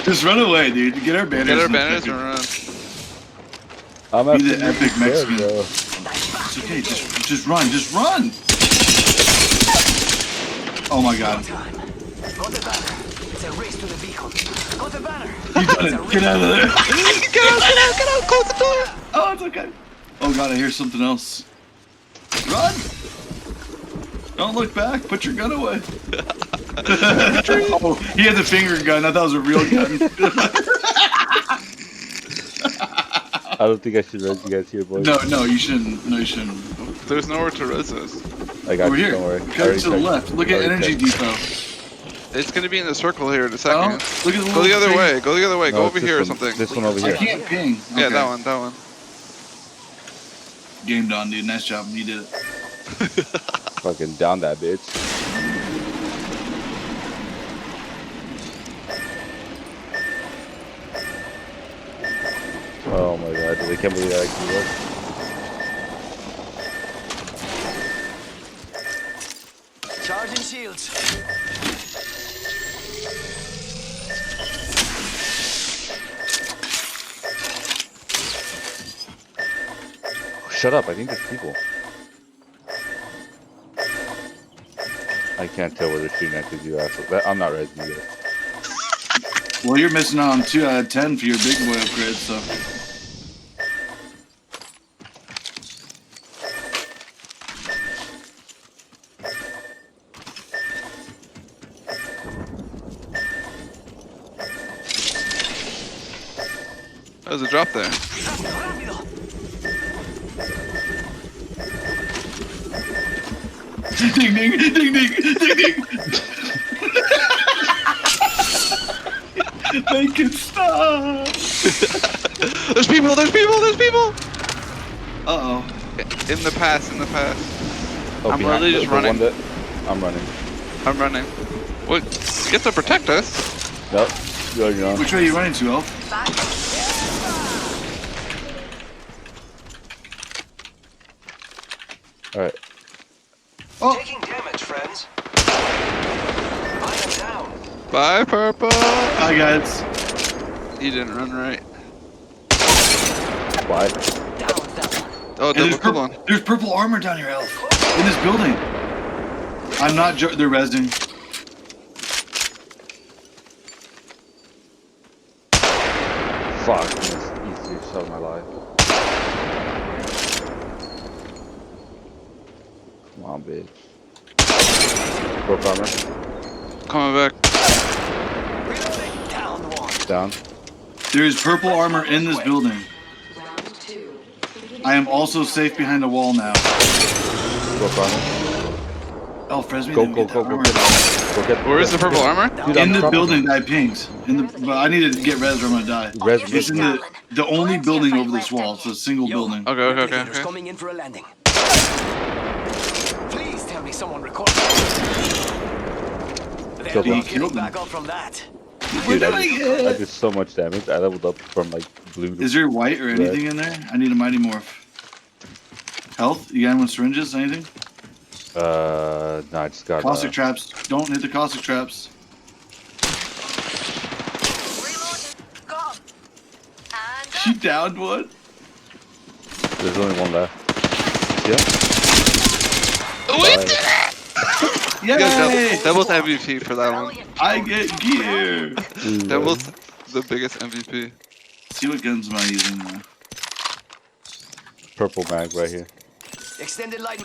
Just run away, dude. Get our banners. Get our banners and run. Be the epic Mexican. It's okay. Just run. Just run. Oh my god. Got the banner. It's a race to the beacon. Got the banner. You got it. Get out of there. Get out, close the door. Oh, it's okay. Oh god, I hear something else. Run. Don't look back. Put your gun away. Oh, he had the finger gun. I thought it was a real gun. I don't think I should res you guys here, boys. No, you shouldn't. No, you shouldn't. There's nowhere to res us. I got Over you, here. don't worry. Go to the left. Look at Energy Depot. It's gonna be in the circle here in a second. Oh, look at the Go the other thing. way. Go the other way. No, Go it's over this here or one. something. This one over I here. can't ping. Yeah, Okay. that one. That one. Game done, dude. Nice job. You did it. Fucking down that bitch. Oh my god, I can't believe that actually worked. Charging shields. Shut up, I think there's people. I can't tell where they're shooting at because you asshole. I'm not ready to do that. Well, you're missing out on 2 out of 10 for your big boy upgrade, so. There's a drop there. Ding ding ding ding ding ding. Make it stop. There's people. There's people. There's people. Uh-oh. In the past. In the past. Oh, I'm behind literally just the one running. that- I'm running. I'm running. What? You have to protect us. Nope. You're on. Which way are you running to, Elf? Alright. Oh! Taking damage, friends. I am down. Bye, Purple. Hi, guys. You didn't run right. Why? Oh, Hey, double kill on. there's purple armor down here, Elf. In this building. I'm not they're rezzing. Fuck, this is the easiest shot of my life. Come on, bitch. Broke armor. Coming back. Reloading. Down one. Down. There's purple armor in this building. I am also safe behind a wall now. Broke armor. Elf, res me. Go, didn't go, get go, that go, armor. get Where is the purple armor? Dude, In I'm the dropping- building that I pinged. But I need to get res or I'm gonna die. Res, It's in the only building over this wall. It's a single building. Okay. Replicators coming in for a landing. Please tell me someone recorded. They're Killed not him. getting back up from that. Dude, I did so much damage. I leveled up from like blue to Is there white or anything in there? I need a mighty morph. Health? You got anyone syringes? Anything? no, I just got Caustic traps. Don't hit the caustic traps. She downed one. there's only one left. Yeah. We did it! You guys Yay! double MVP for that one. I get gear. That was the biggest MVP. See what guns am I using now? Purple mag right here. Extended light.